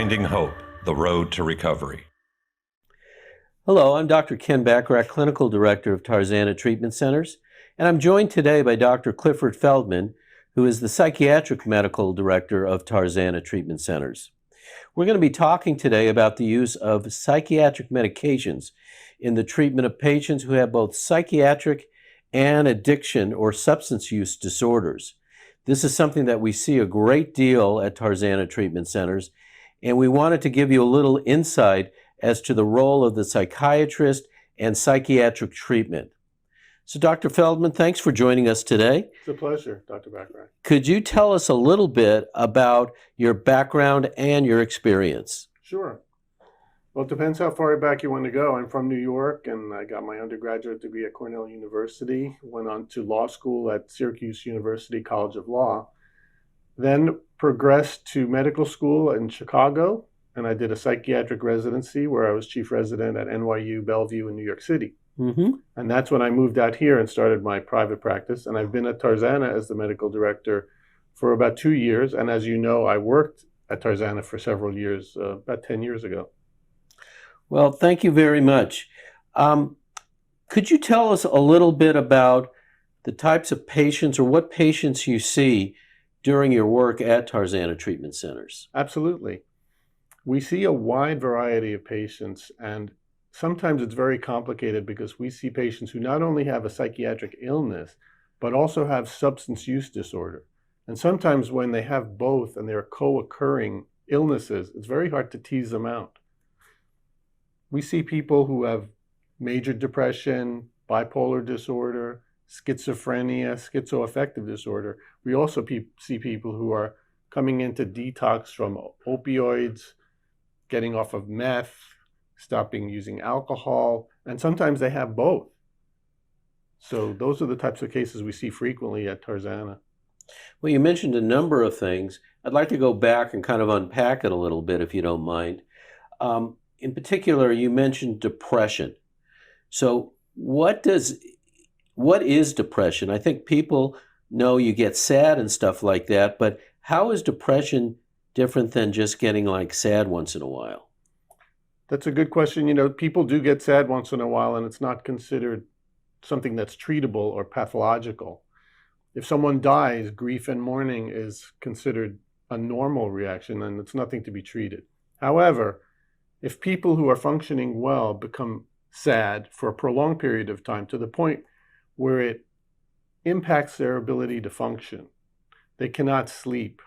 Finding Hope, the Road to Recovery. Hello, I'm Dr. Ken Bachrach, Clinical Director of Tarzana Treatment Centers, and I'm joined today by Dr. Clifford Feldman, who is the Psychiatric Medical Director of Tarzana Treatment Centers. We're going to be talking today about the use of psychiatric medications in the treatment of patients who have both psychiatric and addiction or substance use disorders. This is something that we see a great deal at Tarzana Treatment Centers, and we wanted to give you a little insight as to the role of the psychiatrist and psychiatric treatment. So Dr. Feldman, thanks for joining us today. It's a pleasure, Dr. Bachrach. Could you tell us a little bit about your background and your experience? Sure. Well, it depends how far back you want to go. I'm from New York, and I got my undergraduate degree at Cornell University, went on to law school at Syracuse University College of Law, then progressed to medical school in Chicago, and I did a psychiatric residency where I was chief resident at NYU Bellevue in New York City. And that's when I moved out here and started my private practice. And I've been at Tarzana as the medical director for about 2 years. And as you know, I worked at Tarzana for several years, about 10 years ago. Well, thank you very much. Could you tell us a little bit about the types of patients or what patients you see during your work at Tarzana Treatment Centers? Absolutely. We see a wide variety of patients, and sometimes it's very complicated because we see patients who not only have a psychiatric illness, but also have substance use disorder. And sometimes when they have both and they're co-occurring illnesses, it's very hard to tease them out. We see people who have major depression, bipolar disorder, schizophrenia, schizoaffective disorder. We also see people who are coming into detox from opioids, getting off of meth, stopping using alcohol, and sometimes they have both. So those are the types of cases we see frequently at Tarzana. Well, you mentioned a number of things. I'd like to go back and kind of unpack it a little bit, if you don't mind. In particular, you mentioned depression. So what is depression? I think people know you get sad and stuff like that, but how is depression different than just getting like sad once in a while? That's a good question. You know, people do get sad once in a while, and it's not considered something that's treatable or pathological. If someone dies, grief and mourning is considered a normal reaction, and it's nothing to be treated. However, if people who are functioning well become sad for a prolonged period of time to the point where it impacts their ability to function, they cannot sleep,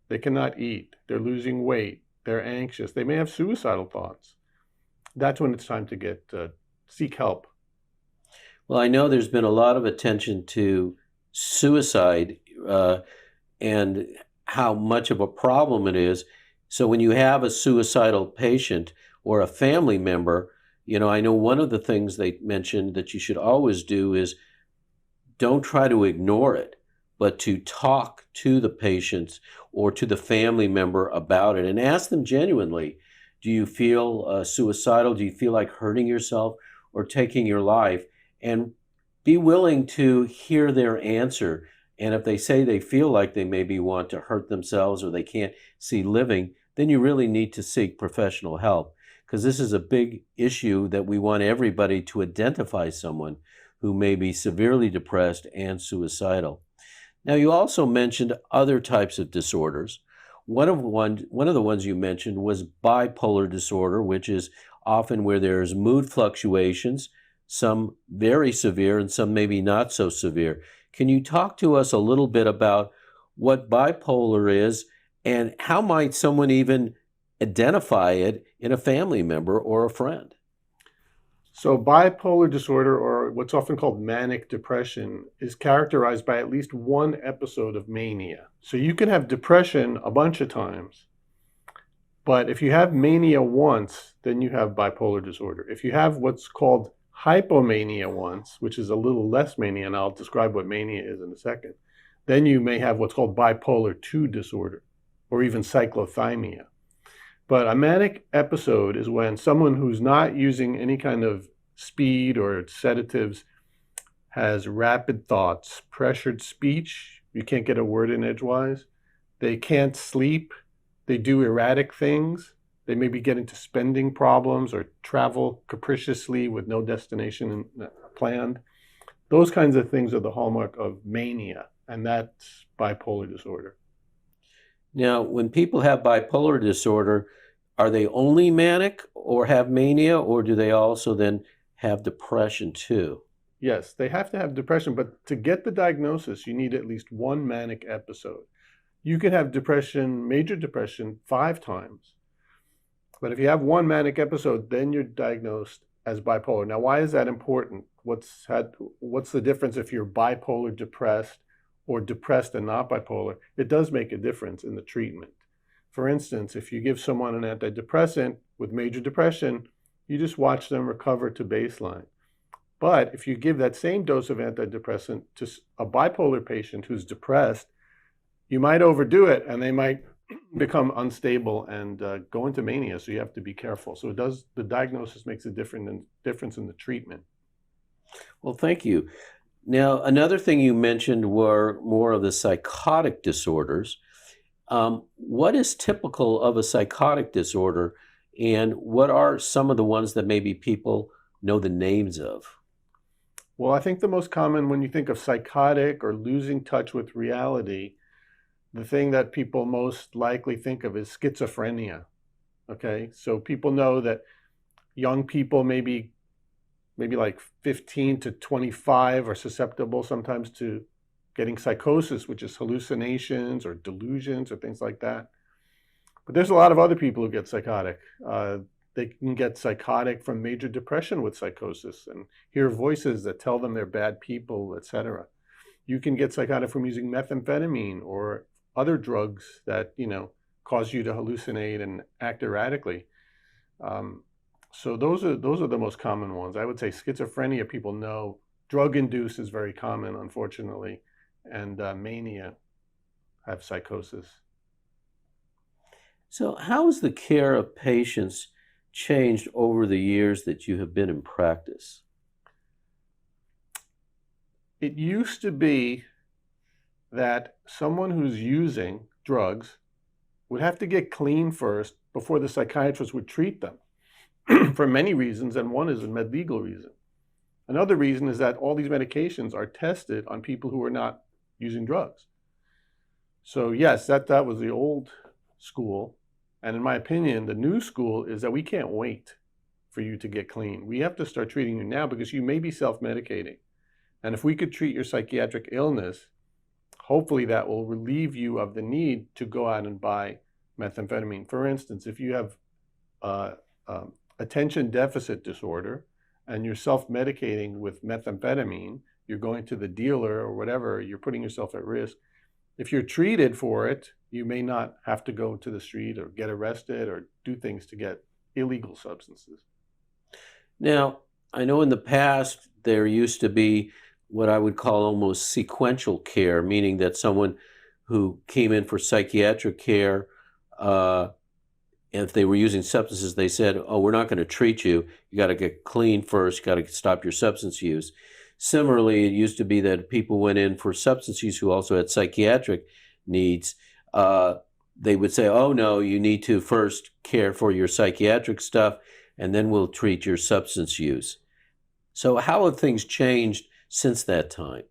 they cannot eat, they're losing weight, they're anxious, they may have suicidal thoughts. That's when it's time to seek help. Well, I know there's been a lot of attention to suicide and how much of a problem it is. So when you have a suicidal patient or a family member, you know, I know one of the things they mentioned that you should always do is don't try to ignore it, but to talk to the patients or to the family member about it and ask them genuinely, do you feel suicidal? Do you feel like hurting yourself or taking your life? And be willing to hear their answer. And if they say they feel like they maybe want to hurt themselves or they can't see living, then you really need to seek professional help, because this is a big issue that we want everybody to identify someone who may be severely depressed and suicidal. Now, you also mentioned other types of disorders. One of the ones you mentioned was bipolar disorder, which is often where there's mood fluctuations, some very severe and some maybe not so severe. Can you talk to us a little bit about what bipolar is and how might someone even identify it in a family member or a friend? So bipolar disorder, or what's often called manic depression, is characterized by at least one episode of mania. So you can have depression a bunch of times, but if you have mania once, then you have bipolar disorder. If you have what's called hypomania once, which is a little less mania, and I'll describe what mania is in a second, then you may have what's called bipolar 2 disorder, or even cyclothymia. But a manic episode is when someone who's not using any kind of speed or sedatives has rapid thoughts, pressured speech, you can't get a word in edgewise, they can't sleep, they do erratic things, They may be getting to spending problems or travel capriciously with no destination planned. Those kinds of things are the hallmark of mania, and that's bipolar disorder. Now, when people have bipolar disorder, are they only manic or have mania, or do they also then have depression too? Yes, they have to have depression, but to get the diagnosis, you need at least one manic episode. You can have depression, major depression, 5 times. But if you have one manic episode, then you're diagnosed as bipolar. Now, why is that important? What's the difference if you're bipolar depressed or depressed and not bipolar? It does make a difference in the treatment. For instance, if you give someone an antidepressant with major depression, you just watch them recover to baseline. But if you give that same dose of antidepressant to a bipolar patient who's depressed, you might overdo it and they might become unstable and go into mania. So you have to be careful. So the diagnosis makes a difference in the treatment. Well, thank you. Now, another thing you mentioned were more of the psychotic disorders. What is typical of a psychotic disorder, and what are some of the ones that maybe people know the names of? Well, I think the most common when you think of psychotic or losing touch with reality, the thing that people most likely think of is schizophrenia. Okay, so people know that young people, maybe like 15 to 25, are susceptible sometimes to getting psychosis, which is hallucinations or delusions or things like that. But there's a lot of other people who get psychotic. They can get psychotic from major depression with psychosis and hear voices that tell them they're bad people, etc. You can get psychotic from using methamphetamine or other drugs that, cause you to hallucinate and act erratically. So those are the most common ones. I would say schizophrenia, people know. Drug-induced is very common, unfortunately, and mania have psychosis. So how has the care of patients changed over the years that you have been in practice? It used to be that someone who's using drugs would have to get clean first before the psychiatrist would treat them for many reasons, and one is a med-legal reason. Another reason is that all these medications are tested on people who are not using drugs. So yes, that was the old school. And in my opinion, the new school is that we can't wait for you to get clean. We have to start treating you now because you may be self-medicating. And if we could treat your psychiatric illness, hopefully that will relieve you of the need to go out and buy methamphetamine. For instance, if you have attention deficit disorder and you're self-medicating with methamphetamine, you're going to the dealer or whatever, you're putting yourself at risk. If you're treated for it, you may not have to go to the street or get arrested or do things to get illegal substances. Now, I know in the past there used to be what I would call almost sequential care, meaning that someone who came in for psychiatric care, if they were using substances, they said, oh, we're not going to treat you. You got to get clean first. You got to stop your substance use. Similarly, it used to be that people went in for substance use who also had psychiatric needs. They would say, oh, no, you need to first care for your psychiatric stuff, and then we'll treat your substance use. So how have things changed since that time?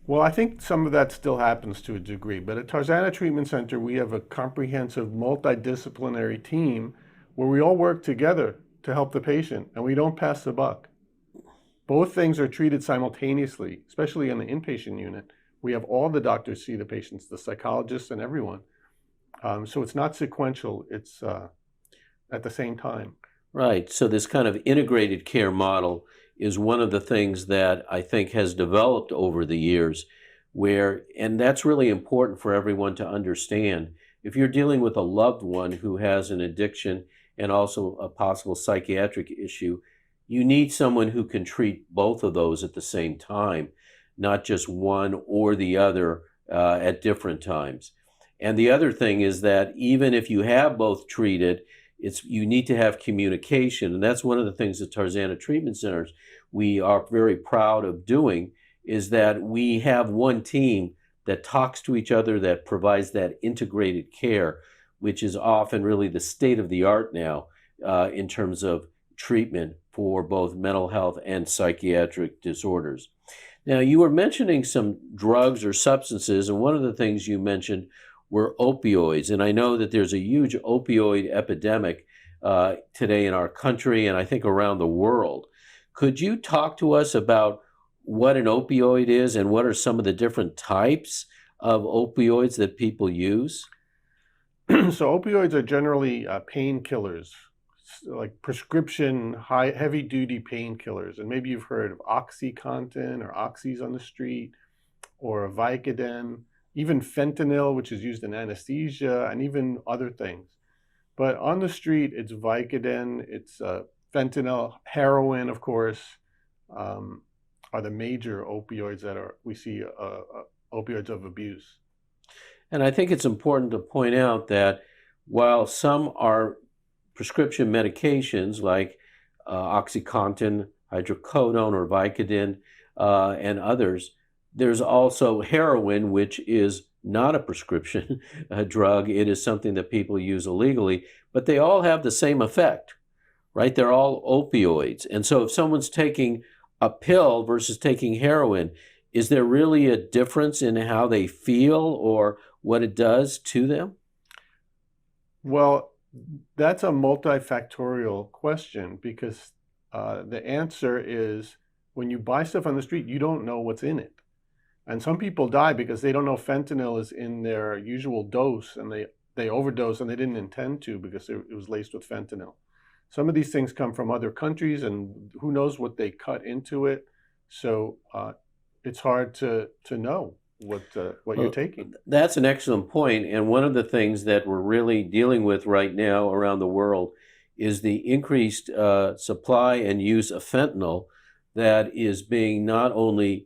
Well, I think some of that still happens to a degree, but at Tarzana Treatment Center, we have a comprehensive multidisciplinary team where we all work together to help the patient, and we don't pass the buck. Both things are treated simultaneously, especially in the inpatient unit. We have all the doctors see the patients, the psychologists and everyone. So it's not sequential, it's at the same time. Right, so this kind of integrated care model is one of the things that I think has developed over the years and that's really important for everyone to understand. If you're dealing with a loved one who has an addiction and also a possible psychiatric issue, you need someone who can treat both of those at the same time, not just one or the other at different times. And the other thing is that even if you have both treated, you need to have communication, and that's one of the things at Tarzana Treatment Centers we are very proud of doing, is that we have one team that talks to each other, that provides that integrated care. which is often really the state of the art now in terms of treatment for both mental health and psychiatric disorders. Now, you were mentioning some drugs or substances, and one of the things you mentioned were opioids. And I know that there's a huge opioid epidemic today in our country and I think around the world. Could you talk to us about what an opioid is and what are some of the different types of opioids that people use? So opioids are generally painkillers, like prescription heavy-duty painkillers. And maybe you've heard of OxyContin or Oxys on the street, or Vicodin, even fentanyl, which is used in anesthesia, and even other things. But on the street, it's Vicodin, it's fentanyl, heroin, of course, are the major opioids that we see opioids of abuse. And I think it's important to point out that while some are prescription medications like OxyContin, hydrocodone, or Vicodin, and others, there's also heroin, which is not a prescription drug. It is something that people use illegally, but they all have the same effect, right? They're all opioids. And so if someone's taking a pill versus taking heroin, is there really a difference in how they feel or what it does to them? Well, that's a multifactorial question because the answer is when you buy stuff on the street, you don't know what's in it. And some people die because they don't know fentanyl is in their usual dose and they overdose and they didn't intend to because it was laced with fentanyl. Some of these things come from other countries and who knows what they cut into it. So it's hard to know what you're taking. That's an excellent point. And one of the things that we're really dealing with right now around the world is the increased supply and use of fentanyl that is being not only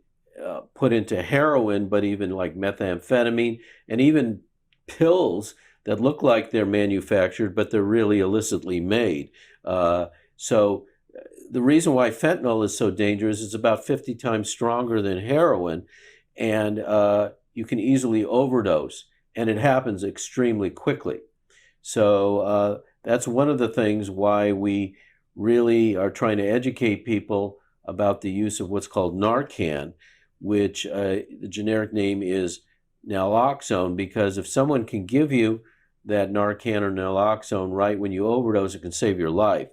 put into heroin, but even like methamphetamine and even pills that look like they're manufactured, but they're really illicitly made. So the reason why fentanyl is so dangerous is it's about 50 times stronger than heroin, and you can easily overdose, and it happens extremely quickly. So that's one of the things why we really are trying to educate people about the use of what's called Narcan, which the generic name is naloxone, because if someone can give you that Narcan or naloxone right when you overdose, it can save your life.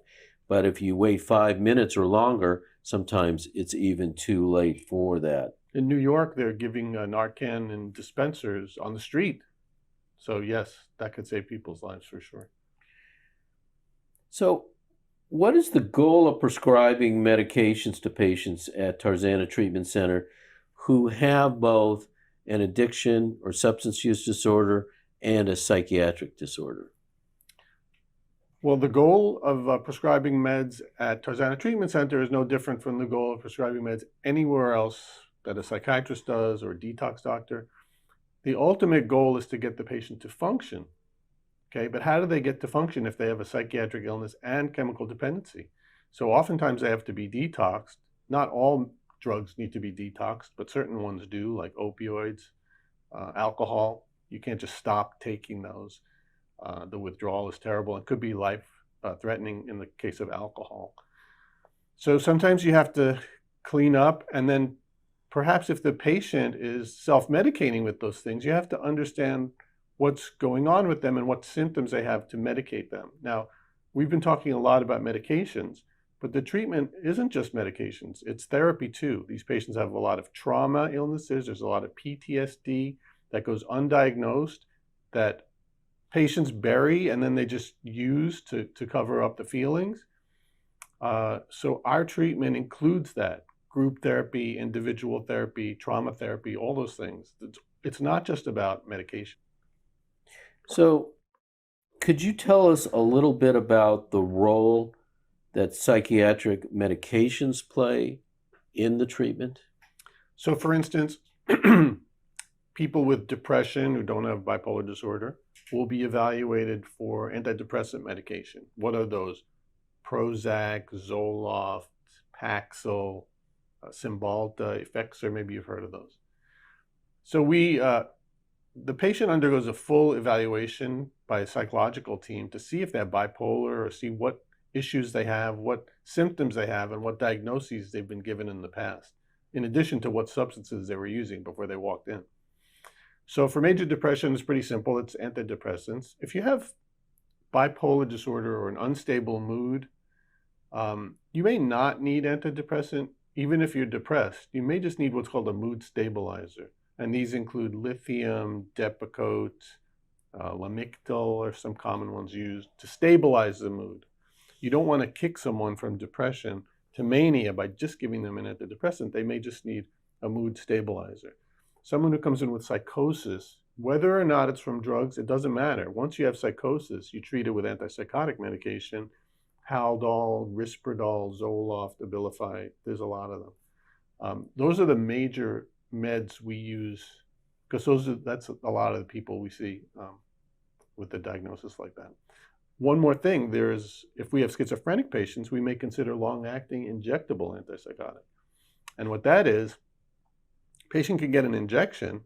But if you wait 5 minutes or longer, sometimes it's even too late for that. In New York, they're giving Narcan in dispensers on the street. So yes, that could save people's lives for sure. So what is the goal of prescribing medications to patients at Tarzana Treatment Center who have both an addiction or substance use disorder and a psychiatric disorder? Well, the goal of prescribing meds at Tarzana Treatment Center is no different from the goal of prescribing meds anywhere else that a psychiatrist does or a detox doctor. The ultimate goal is to get the patient to function. Okay, but how do they get to function if they have a psychiatric illness and chemical dependency? So oftentimes they have to be detoxed. Not all drugs need to be detoxed, but certain ones do, like opioids, alcohol. You can't just stop taking those. The withdrawal is terrible and could be life-threatening in the case of alcohol. So sometimes you have to clean up, and then perhaps if the patient is self-medicating with those things, you have to understand what's going on with them and what symptoms they have to medicate them. Now, we've been talking a lot about medications, but the treatment isn't just medications, it's therapy too. These patients have a lot of trauma illnesses, there's a lot of PTSD that goes undiagnosed, that patients bury and then they just use to cover up the feelings. So our treatment includes that. Group therapy, individual therapy, trauma therapy, all those things. It's not just about medication. So could you tell us a little bit about the role that psychiatric medications play in the treatment? So for instance, people with depression who don't have bipolar disorder will be evaluated for antidepressant medication. What are those? Prozac, Zoloft, Paxil, Cymbalta, Effexor, maybe you've heard of those. So we The patient undergoes a full evaluation by a psychological team to see if they're bipolar or see what issues they have, what symptoms they have, and what diagnoses they've been given in the past, in addition to what substances they were using before they walked in. So for major depression, it's pretty simple. It's antidepressants. If you have bipolar disorder or an unstable mood, you may not need antidepressant. Even if you're depressed, you may just need what's called a mood stabilizer. And these include lithium, Depakote, Lamictal, or some common ones used to stabilize the mood. You don't want to kick someone from depression to mania by just giving them an antidepressant. They may just need a mood stabilizer. Someone who comes in with psychosis, whether or not it's from drugs, it doesn't matter. Once you have psychosis, you treat it with antipsychotic medication, Haldol, Risperdal, Zoloft, Abilify. There's a lot of them. Those are the major meds we use, because that's a lot of the people we see with the diagnosis like that. One more thing, if we have schizophrenic patients, we may consider long-acting injectable antipsychotic. And what that is, patient can get an injection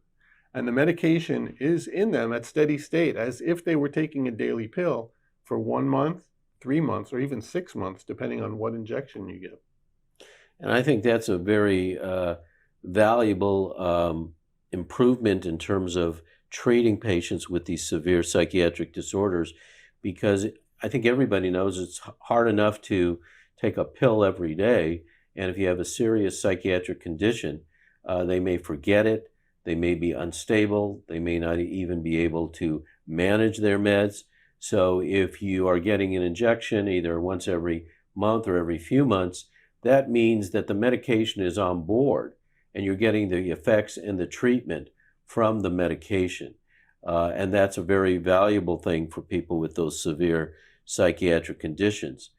and the medication is in them at steady state as if they were taking a daily pill for 1 month, 3 months, or even 6 months, depending on what injection you give. And I think that's a very valuable improvement in terms of treating patients with these severe psychiatric disorders, because I think everybody knows it's hard enough to take a pill every day, and if you have a serious psychiatric condition, they may forget it, they may be unstable, they may not even be able to manage their meds. So if you are getting an injection either once every month or every few months, that means that the medication is on board and you're getting the effects and the treatment from the medication. And that's a very valuable thing for people with those severe psychiatric conditions.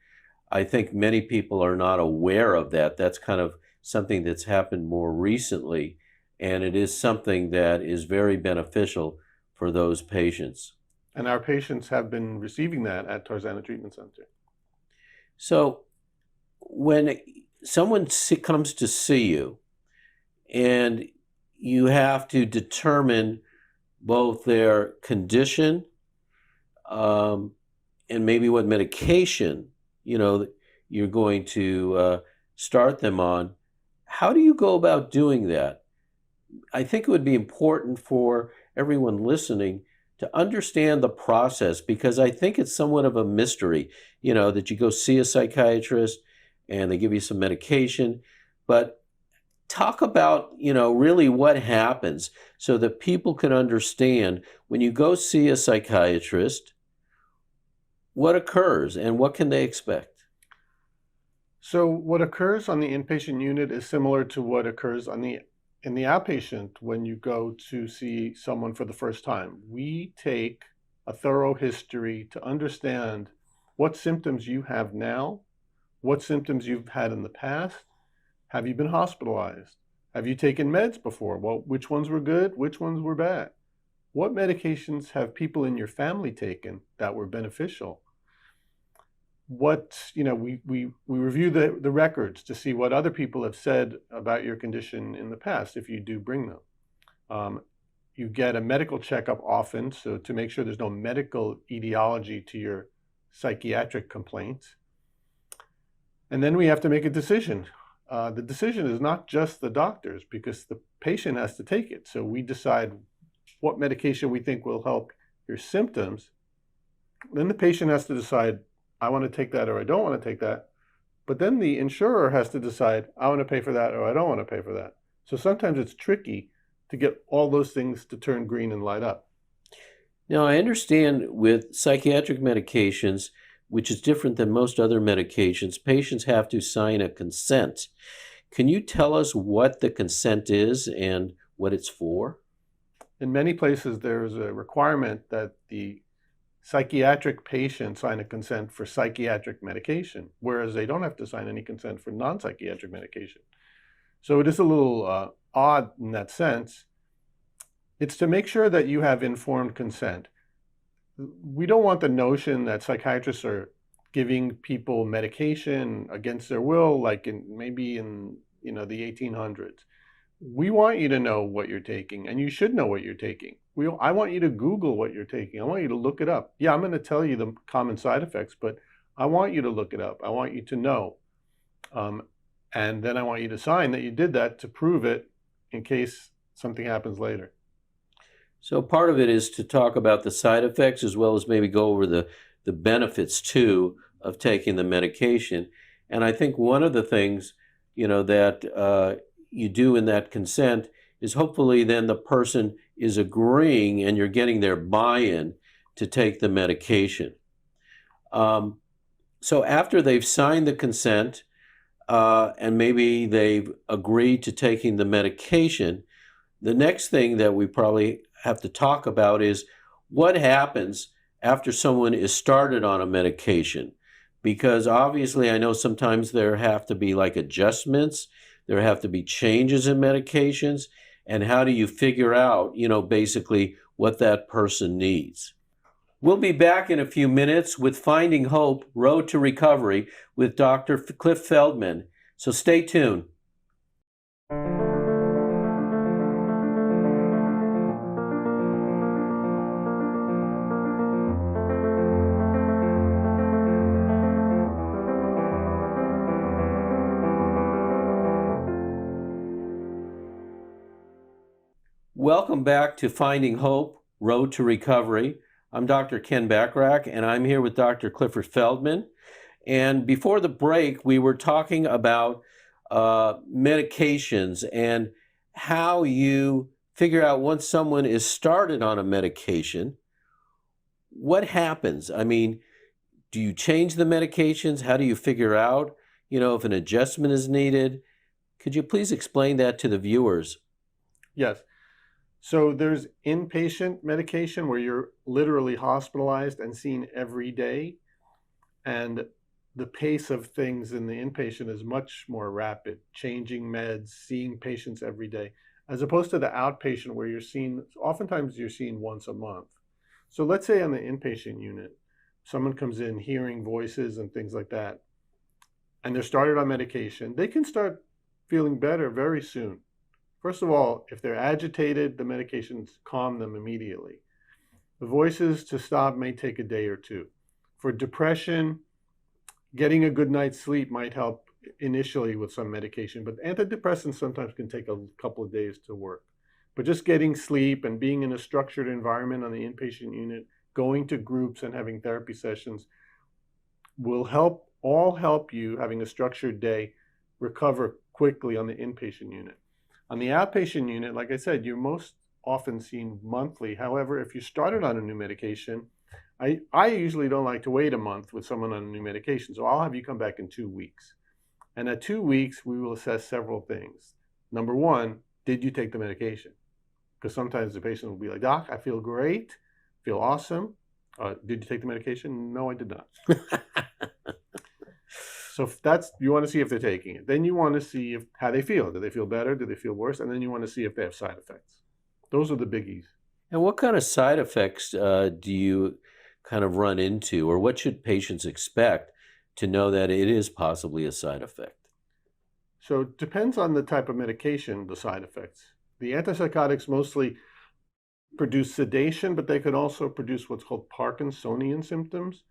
I think many people are not aware of that. That's kind of something that's happened more recently, and it is something that is very beneficial for those patients. And our patients have been receiving that at Tarzana Treatment Center. So when someone comes to see you and you have to determine both their condition and maybe what medication you're going to start them on, how do you go about doing that? I think it would be important for everyone listening to understand the process, because I think it's somewhat of a mystery, that you go see a psychiatrist and they give you some medication, but talk about, really what happens so that people can understand when you go see a psychiatrist, what occurs and what can they expect? So what occurs on the inpatient unit is similar to what occurs in the outpatient when you go to see someone for the first time. We take a thorough history to understand what symptoms you have now, what symptoms you've had in the past. Have you been hospitalized? Have you taken meds before? Well, which ones were good? Which ones were bad? What medications have people in your family taken that were beneficial? We review the records to see what other people have said about your condition in the past, if you do bring them. You get a medical checkup often, so to make sure there's no medical etiology to your psychiatric complaints. And then we have to make a decision. The decision is not just the doctor's, because the patient has to take it. So we decide what medication we think will help your symptoms. Then the patient has to decide, I want to take that or I don't want to take that. But then the insurer has to decide, I want to pay for that or I don't want to pay for that. So sometimes it's tricky to get all those things to turn green and light up. Now, I understand with psychiatric medications, which is different than most other medications, patients have to sign a consent. Can you tell us what the consent is and what it's for? In many places, there's a requirement that the psychiatric patient sign a consent for psychiatric medication, whereas they don't have to sign any consent for non-psychiatric medication. So it is a little odd in that sense. It's to make sure that you have informed consent. We don't want the notion that psychiatrists are giving people medication against their will, like maybe in the 1800s. We want you to know what you're taking, and you should know what you're taking. I want you to Google what you're taking. I want you to look it up. Yeah, I'm going to tell you the common side effects, but I want you to look it up. I want you to know. And then I want you to sign that you did that to prove it in case something happens later. So part of it is to talk about the side effects as well as maybe go over the benefits too of taking the medication. And I think one of the things, that you do in that consent is hopefully then the person is agreeing and you're getting their buy-in to take the medication. So after they've signed the consent and maybe they've agreed to taking the medication, the next thing that we probably have to talk about is what happens after someone is started on a medication. Because obviously I know sometimes there have to be like adjustments, there have to be changes in medications, and how do you figure out, basically what that person needs. We'll be back in a few minutes with Finding Hope, Road to Recovery with Dr. Cliff Feldman. So stay tuned. Welcome back to Finding Hope, Road to Recovery. I'm Dr. Ken Bachrach, and I'm here with Dr. Clifford Feldman. And before the break, we were talking about medications and how you figure out once someone is started on a medication, what happens? I mean, do you change the medications? How do you figure out, if an adjustment is needed? Could you please explain that to the viewers? Yes. So there's inpatient medication where you're literally hospitalized and seen every day. And the pace of things in the inpatient is much more rapid, changing meds, seeing patients every day, as opposed to the outpatient where oftentimes you're seen once a month. So let's say on the inpatient unit, someone comes in hearing voices and things like that, and they're started on medication. They can start feeling better very soon. First of all, if they're agitated, the medications calm them immediately. The voices to stop may take a day or two. For depression, getting a good night's sleep might help initially with some medication, but antidepressants sometimes can take a couple of days to work. But just getting sleep and being in a structured environment on the inpatient unit, going to groups and having therapy sessions will help you, having a structured day, recover quickly on the inpatient unit. On the outpatient unit, like I said, you're most often seen monthly. However, if you started on a new medication, I usually don't like to wait a month with someone on a new medication. So I'll have you come back in 2 weeks. And at 2 weeks, we will assess several things. Number one, did you take the medication? Because sometimes the patient will be like, Doc, I feel great, feel awesome. Did you take the medication? No, I did not. So you want to see if they're taking it. Then you want to see how they feel. Do they feel better? Do they feel worse? And then you want to see if they have side effects. Those are the biggies. And what kind of side effects do you kind of run into, or what should patients expect to know that it is possibly a side effect? So it depends on the type of medication, the side effects. The antipsychotics mostly produce sedation, but they could also produce what's called Parkinsonian symptoms.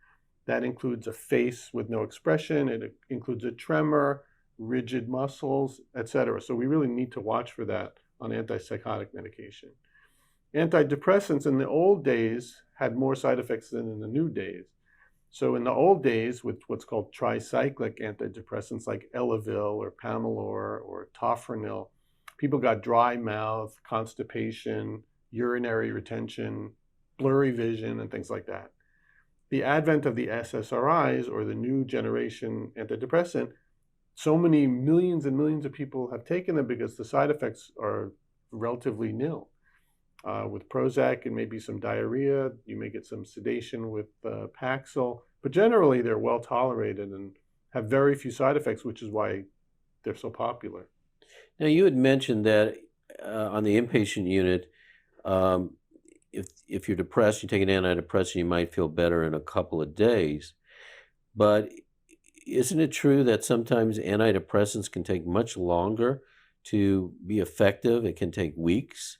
That includes a face with no expression. It includes a tremor, rigid muscles, etc. So we really need to watch for that on antipsychotic medication. Antidepressants in the old days had more side effects than in the new days. So in the old days, with what's called tricyclic antidepressants like Elavil or Pamelor or Tofranil, people got dry mouth, constipation, urinary retention, blurry vision, and things like that. The advent of the SSRIs, or the new generation antidepressant, so many millions and millions of people have taken them because the side effects are relatively nil. With Prozac and maybe some diarrhea, you may get some sedation with Paxil, but generally they're well tolerated and have very few side effects, which is why they're so popular. Now, you had mentioned that on the inpatient unit, if you're depressed, you take an antidepressant, you might feel better in a couple of days. But isn't it true that sometimes antidepressants can take much longer to be effective? It can take weeks.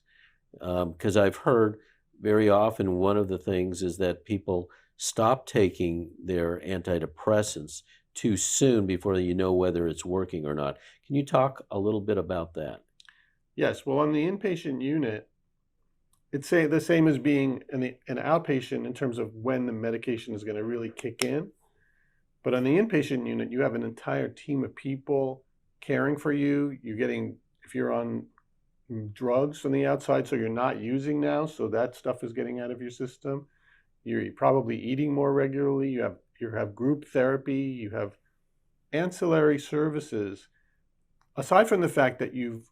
Because I've heard very often one of the things is that people stop taking their antidepressants too soon before you know whether it's working or not. Can you talk a little bit about that? Yes, well, on the inpatient unit, it's the same as being an outpatient in terms of when the medication is going to really kick in. But on the inpatient unit, you have an entire team of people caring for you. You're getting, if you're on drugs from the outside, so you're not using now, so that stuff is getting out of your system. You're probably eating more regularly. You have group therapy. You have ancillary services. Aside from the fact that you've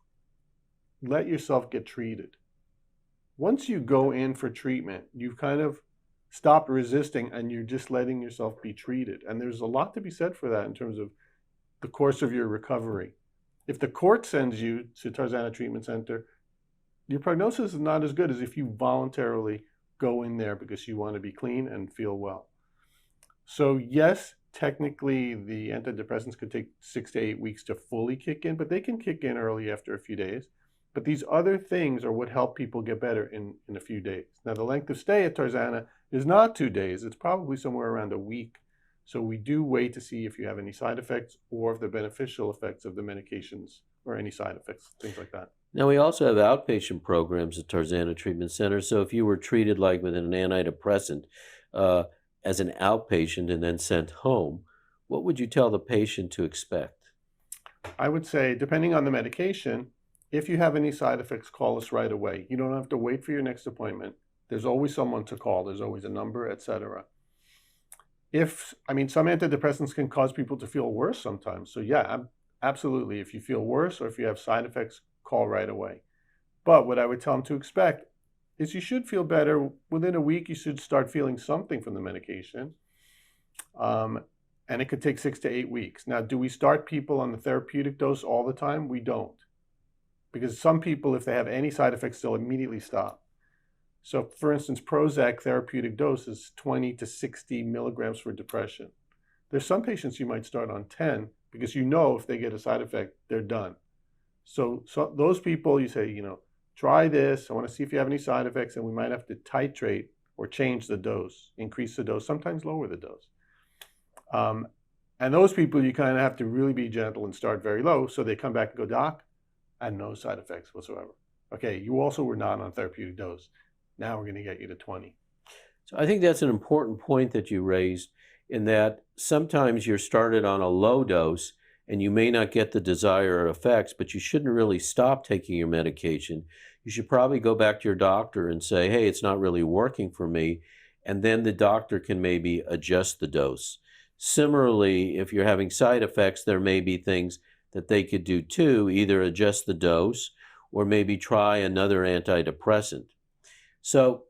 let yourself get treated, once you go in for treatment, you've kind of stopped resisting and you're just letting yourself be treated. And there's a lot to be said for that in terms of the course of your recovery. If the court sends you to Tarzana Treatment Center, your prognosis is not as good as if you voluntarily go in there because you want to be clean and feel well. So yes, technically the antidepressants could take 6 to 8 weeks to fully kick in, but they can kick in early after a few days. But these other things are what help people get better in a few days. Now the length of stay at Tarzana is not 2 days, it's probably somewhere around a week. So we do wait to see if you have any side effects or if the beneficial effects of the medications or any side effects, things like that. Now, we also have outpatient programs at Tarzana Treatment Centers. So if you were treated like with an antidepressant as an outpatient and then sent home, what would you tell the patient to expect? I would say, depending on the medication, if you have any side effects, call us right away. You don't have to wait for your next appointment. There's always someone to call. There's always a number, etc. Some antidepressants can cause people to feel worse sometimes. So yeah, absolutely. If you feel worse or if you have side effects, call right away. But what I would tell them to expect is you should feel better. Within a week, you should start feeling something from the medication. And it could take 6 to 8 weeks. Now, do we start people on the therapeutic dose all the time? We don't. Because some people, if they have any side effects, they'll immediately stop. So for instance, Prozac therapeutic dose is 20 to 60 milligrams for depression. There's some patients you might start on 10 because you know if they get a side effect, they're done. So those people, you say, try this. I want to see if you have any side effects, and we might have to titrate or change the dose, increase the dose, sometimes lower the dose. And those people, you kind of have to really be gentle and start very low so they come back and go, doc, I had no side effects whatsoever. Okay, you also were not on therapeutic dose. Now we're going to get you to 20. So I think that's an important point that you raised, in that sometimes you're started on a low dose and you may not get the desired effects, but you shouldn't really stop taking your medication. You should probably go back to your doctor and say, hey, it's not really working for me. And then the doctor can maybe adjust the dose. Similarly, if you're having side effects, there may be things that they could do too, either adjust the dose or maybe try another antidepressant. So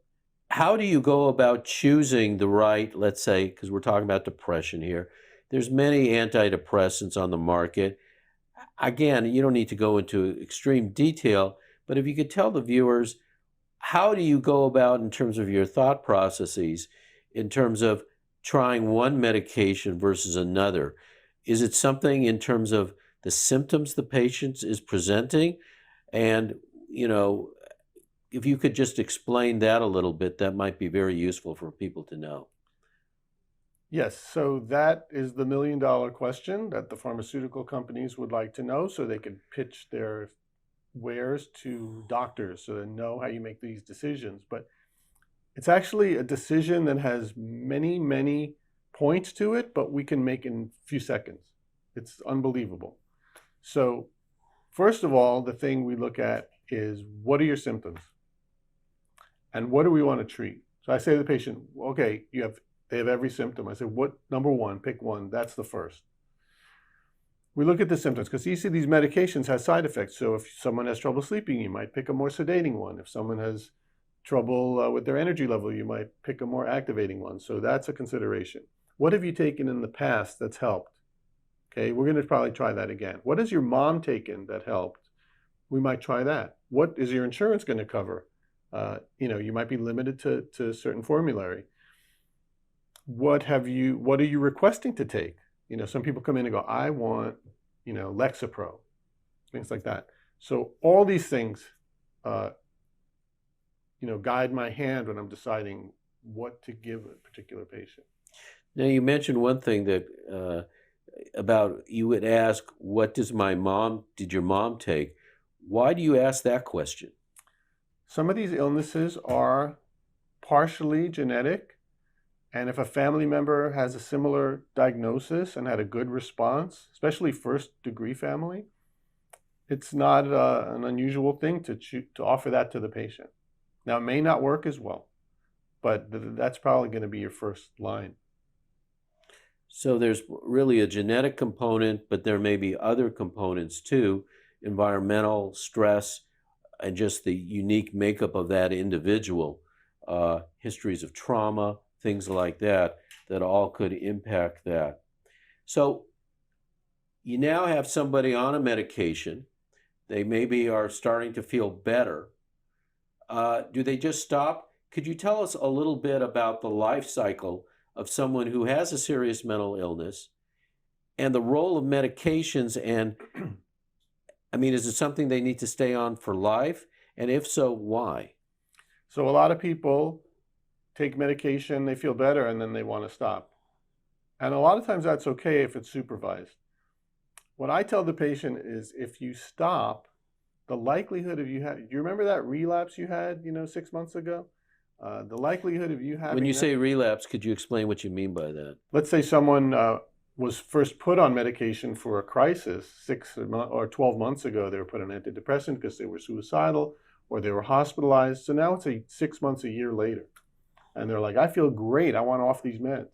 how do you go about choosing the right, let's say, because we're talking about depression here, there's many antidepressants on the market. Again, you don't need to go into extreme detail, but if you could tell the viewers, how do you go about in terms of your thought processes, in terms of trying one medication versus another? Is it something in terms of the symptoms the patient is presenting? And, if you could just explain that a little bit, that might be very useful for people to know. Yes, so that is the million-dollar question that the pharmaceutical companies would like to know so they can pitch their wares to doctors so they know how you make these decisions. But it's actually a decision that has many, many points to it, but we can make in a few seconds. It's unbelievable. So first of all, the thing we look at is, what are your symptoms? And what do we want to treat? So I say to the patient, okay, they have every symptom. I say, what, number one, pick one, that's the first. We look at the symptoms because each of these medications has side effects. So if someone has trouble sleeping, you might pick a more sedating one. If someone has trouble with their energy level, you might pick a more activating one. So that's a consideration. What have you taken in the past that's helped? Okay, we're going to probably try that again. What has your mom taken that helped? We might try that. What is your insurance going to cover? You might be limited to a certain formulary. What are you requesting to take? Some people come in and go, I want, Lexapro, things like that. So all these things, guide my hand when I'm deciding what to give a particular patient. Now, you mentioned one thing that about you would ask, what did your mom take? Why do you ask that question? Some of these illnesses are partially genetic, and if a family member has a similar diagnosis and had a good response, especially first-degree family, it's not an unusual thing to offer that to the patient. Now, it may not work as well, but that's probably going to be your first line. So there's really a genetic component, but there may be other components too, environmental, stress, and just the unique makeup of that individual, histories of trauma, things like that, that all could impact that. So you now have somebody on a medication. They maybe are starting to feel better. Do they just stop? Could you tell us a little bit about the life cycle of someone who has a serious mental illness and the role of medications? And I mean, is it something they need to stay on for life? And if so, why? So a lot of people take medication, they feel better, and then they want to stop. And a lot of times that's okay if it's supervised. What I tell the patient is if you stop, the likelihood of you remember that relapse you had, 6 months ago? The likelihood of you having... When you say relapse, could you explain what you mean by that? Let's say someone was first put on medication for a crisis 6 or 12 months ago. They were put on antidepressant because they were suicidal or they were hospitalized. So now it's 6 months, a year later. And they're like, I feel great. I want off these meds.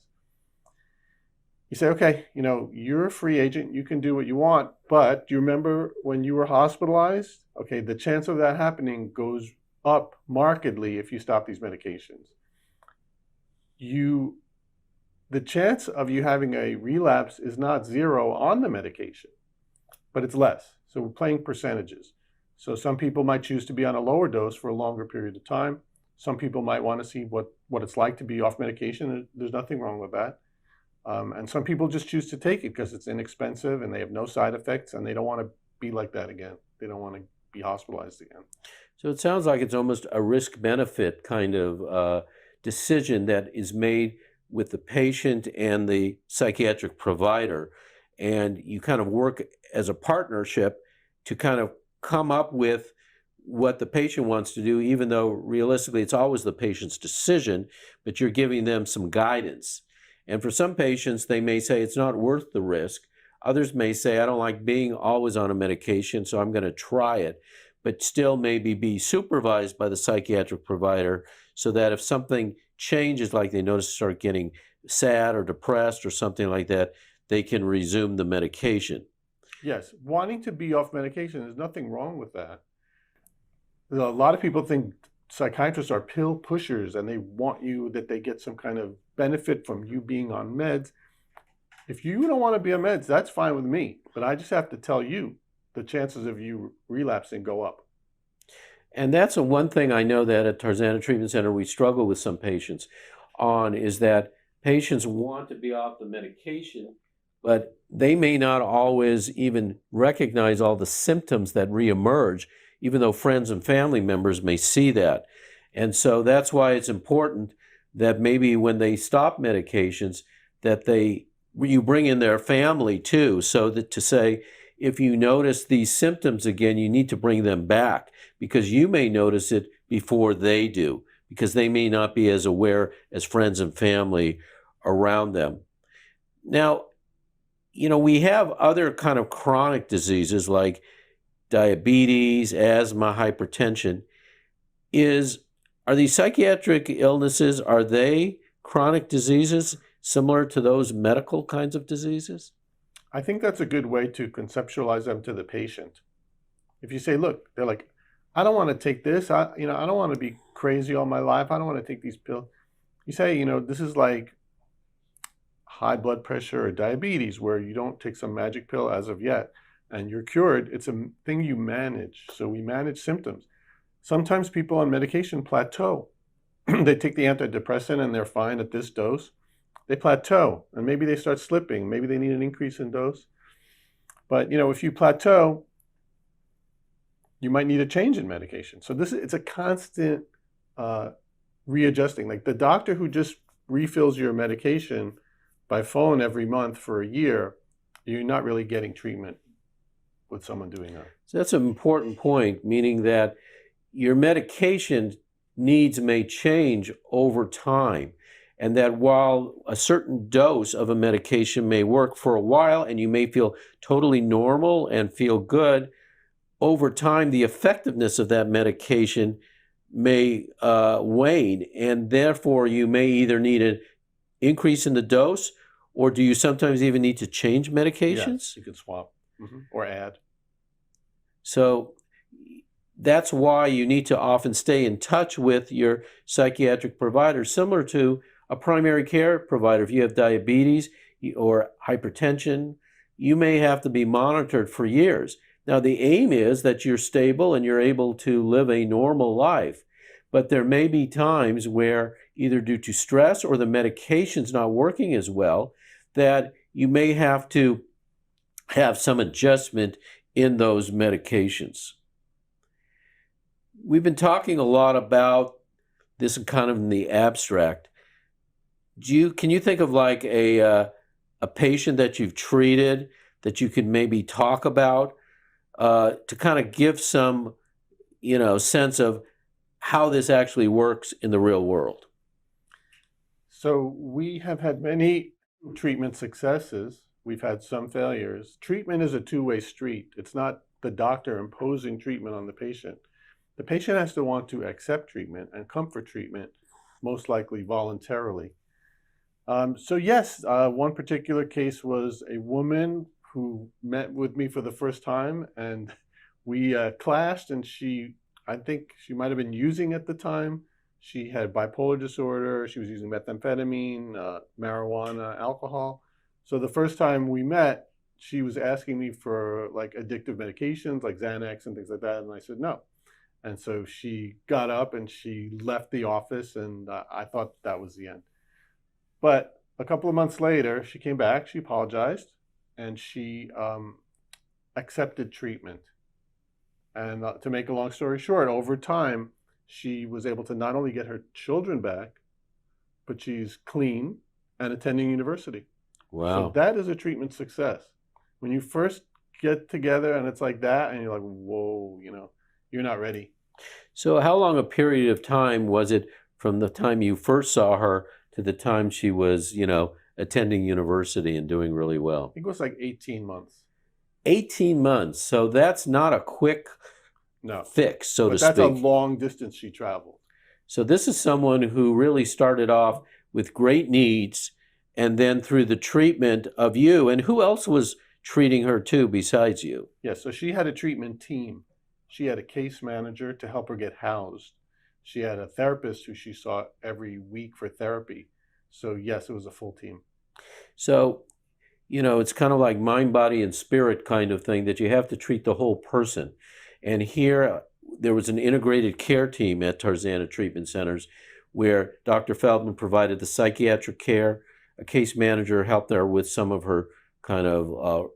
You say, okay, you're a free agent. You can do what you want. But do you remember when you were hospitalized? Okay, the chance of that happening goes up markedly if you stop these medications. The chance of you having a relapse is not zero on the medication, but it's less. So we're playing percentages. So some people might choose to be on a lower dose for a longer period of time. Some people might want to see what it's like to be off medication. There's nothing wrong with that. And some people just choose to take it because it's inexpensive and they have no side effects and they don't want to be like that again. They don't want to be hospitalized again. So it sounds like it's almost a risk-benefit kind of decision that is made with the patient and the psychiatric provider. And you kind of work as a partnership to kind of come up with what the patient wants to do, even though realistically it's always the patient's decision, but you're giving them some guidance. And for some patients, they may say it's not worth the risk. Others may say, I don't like being always on a medication, so I'm going to try it, but still maybe be supervised by the psychiatric provider so that if something changes, like they notice start getting sad or depressed or something like that, they can resume the medication. Yes, wanting to be off medication, there's nothing wrong with that. A lot of people think psychiatrists are pill pushers and they want that they get some kind of benefit from you being on meds. If you don't want to be on meds, that's fine with me. But I just have to tell you, the chances of you relapsing go up. And that's one thing I know that at Tarzana Treatment Center we struggle with some patients on, is that patients want to be off the medication, but they may not always even recognize all the symptoms that reemerge, even though friends and family members may see that. And so that's why it's important that maybe when they stop medications, that you bring in their family too, so that to say, if you notice these symptoms again, you need to bring them back because you may notice it before they do, because they may not be as aware as friends and family around them. Now, we have other kind of chronic diseases like diabetes, asthma, hypertension. Are these psychiatric illnesses, are they chronic diseases similar to those medical kinds of diseases? I think that's a good way to conceptualize them to the patient. If you say, look, they're like, I don't want to take this. I don't want to be crazy all my life. I don't want to take these pills. You say, this is like high blood pressure or diabetes where you don't take some magic pill as of yet and you're cured. It's a thing you manage. So we manage symptoms. Sometimes people on medication plateau. They take the antidepressant and they're fine at this dose. They plateau and maybe they start slipping. Maybe they need an increase in dose. But if you plateau, you might need a change in medication. So it's a constant readjusting. Like the doctor who just refills your medication by phone every month for a year, you're not really getting treatment with someone doing that. So that's an important point, meaning that your medication needs may change over time, and that while a certain dose of a medication may work for a while and you may feel totally normal and feel good, over time the effectiveness of that medication may wane, and therefore you may either need an increase in the dose, or do you sometimes even need to change medications? Yes, you could swap or add. So that's why you need to often stay in touch with your psychiatric provider, similar to a primary care provider. If you have diabetes or hypertension, you may have to be monitored for years. Now, the aim is that you're stable and you're able to live a normal life, but there may be times where, either due to stress or the medication's not working as well, that you may have to have some adjustment in those medications. We've been talking a lot about this kind of in the abstract. Can you think of like a patient that you've treated that you could maybe talk about to kind of give some, sense of how this actually works in the real world? So we have had many treatment successes. We've had some failures. Treatment is a two-way street. It's not the doctor imposing treatment on the patient. The patient has to want to accept treatment and come for treatment, most likely voluntarily. So yes, one particular case was a woman who met with me for the first time, and we clashed, and I think she might have been using at the time. She had bipolar disorder. She was using methamphetamine, marijuana, alcohol. So the first time we met, she was asking me for like addictive medications like Xanax and things like that, and I said no. And so she got up and she left the office, and I thought that was the end. But a couple of months later, she came back, she apologized, and she accepted treatment. And to make a long story short, over time, she was able to not only get her children back, but she's clean and attending university. Wow. So that is a treatment success. When you first get together and it's like that, and you're like, whoa, you're not ready. So how long a period of time was it from the time you first saw her to the time she was, attending university and doing really well? I think it was like 18 months. 18 months. So that's not a quick fix, so to speak. That's a long distance she traveled. So this is someone who really started off with great needs, and then through the treatment of you, and who else was treating her too besides you? Yeah, so she had a treatment team. She had a case manager to help her get housed. She had a therapist who she saw every week for therapy. So yes, it was a full team. So, it's kind of like mind, body, and spirit kind of thing, that you have to treat the whole person. And here, there was an integrated care team at Tarzana Treatment Centers where Dr. Feldman provided the psychiatric care. A case manager helped her with some of her kind of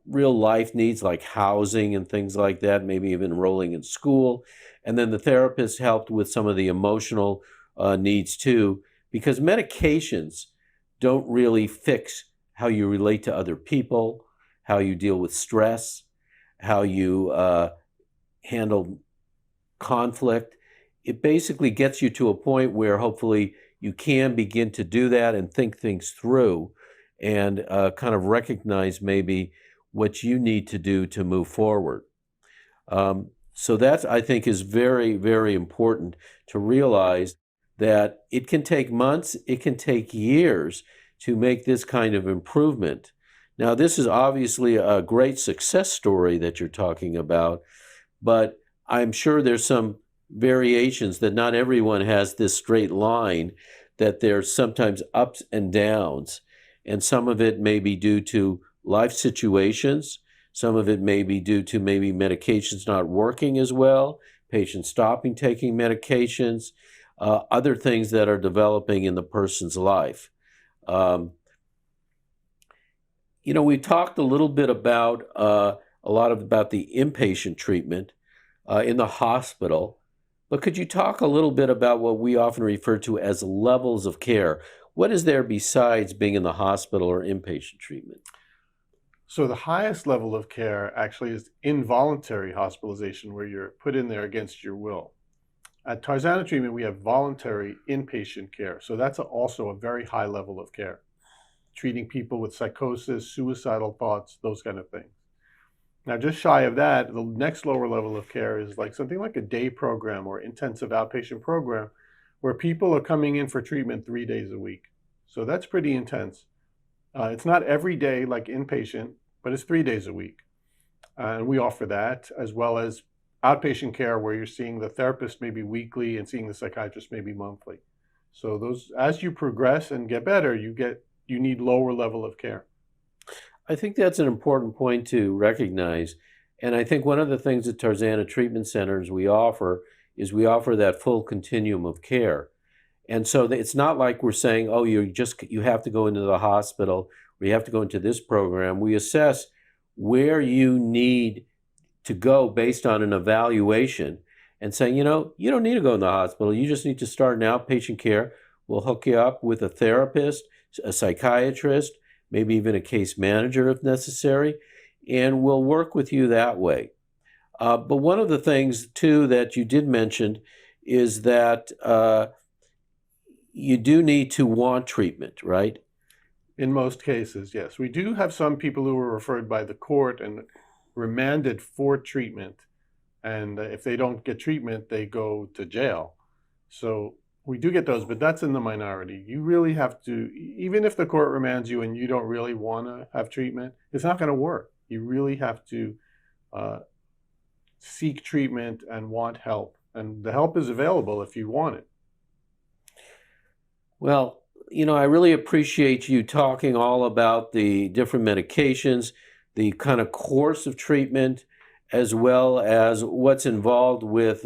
real life needs like housing and things like that, maybe even enrolling in school. And then the therapist helped with some of the emotional needs too, because medications don't really fix how you relate to other people, how you deal with stress, how you handle conflict. It basically gets you to a point where hopefully you can begin to do that and think things through and kind of recognize maybe what you need to do to move forward. So that, I think, is very, very important to realize that it can take months, it can take years to make this kind of improvement. Now, this is obviously a great success story that you're talking about, but I'm sure there's some variations, that not everyone has this straight line, that there's sometimes ups and downs. And some of it may be due to life situations. Some of it may be due to maybe medications not working as well, patients stopping taking medications, other things that are developing in the person's life. We talked a little bit about the inpatient treatment in the hospital. But could you talk a little bit about what we often refer to as levels of care? What is there besides being in the hospital or inpatient treatment? So the highest level of care actually is involuntary hospitalization, where you're put in there against your will. At Tarzana Treatment, we have voluntary inpatient care. So that's also a very high level of care, treating people with psychosis, suicidal thoughts, those kind of things. Now, just shy of that, the next lower level of care is like something like a day program or intensive outpatient program, where people are coming in for treatment 3 days a week. So that's pretty intense. It's not every day like inpatient, but it's 3 days a week. And we offer that, as well as outpatient care, where you're seeing the therapist maybe weekly and seeing the psychiatrist maybe monthly. So those, as you progress and get better, you need lower level of care. I think that's an important point to recognize. And I think one of the things at Tarzana Treatment Centers we offer is we offer that full continuum of care. And so it's not like we're saying, oh, you have to go into the hospital or you have to go into this program. We assess where you need to go based on an evaluation and saying, you don't need to go in the hospital. You just need to start an outpatient care. We'll hook you up with a therapist, a psychiatrist, maybe even a case manager if necessary, and we'll work with you that way. But one of the things, too, that you did mention is that you do need to want treatment, right? In most cases, yes. We do have some people who are referred by the court and remanded for treatment. And if they don't get treatment, they go to jail. So we do get those, but that's in the minority. You really have to, even if the court remands you and you don't really want to have treatment, it's not going to work. You really have to seek treatment and want help. And the help is available if you want it. Well, I really appreciate you talking all about the different medications, the kind of course of treatment, as well as what's involved with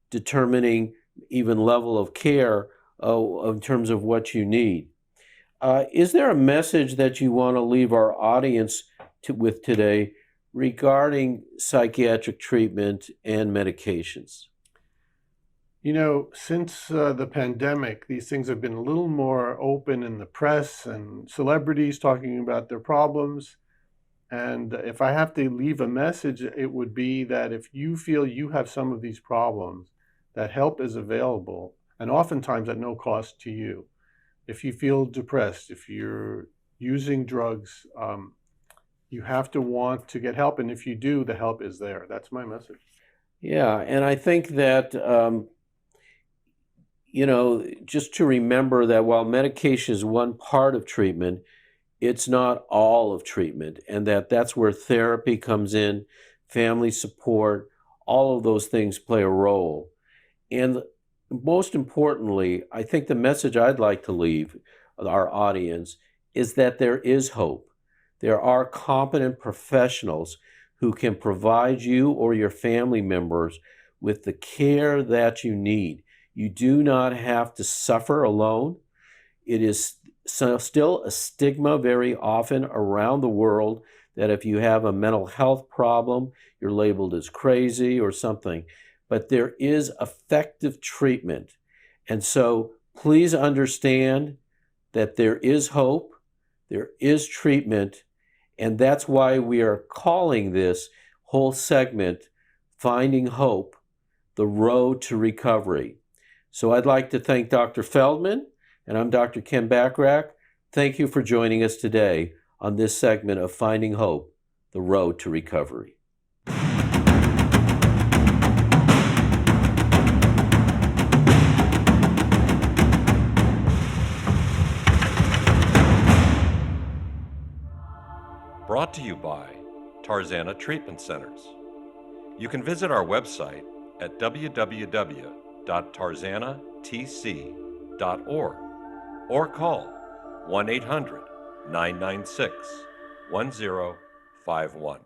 determining even level of care in terms of what you need. Is there a message that you want to leave our audience with today regarding psychiatric treatment and medications? Since the pandemic, these things have been a little more open in the press and celebrities talking about their problems. And if I have to leave a message, it would be that if you feel you have some of these problems, that help is available, and oftentimes at no cost to you. If you feel depressed, if you're using drugs, you have to want to get help. And if you do, the help is there. That's my message. Yeah, and I think that just to remember that while medication is one part of treatment, it's not all of treatment, and that's where therapy comes in, family support, all of those things play a role. And most importantly, I think the message I'd like to leave our audience is that there is hope. There are competent professionals who can provide you or your family members with the care that you need. You do not have to suffer alone. It is still a stigma very often around the world that if you have a mental health problem, you're labeled as crazy or something. But there is effective treatment. And so please understand that there is hope, there is treatment, and that's why we are calling this whole segment, Finding Hope, the Road to Recovery. So I'd like to thank Dr. Feldman, and I'm Dr. Ken Bachrach. Thank you for joining us today on this segment of Finding Hope, the Road to Recovery. Brought to you by Tarzana Treatment Centers. You can visit our website at www.tarzanatc.org or call 1-800-996-1051.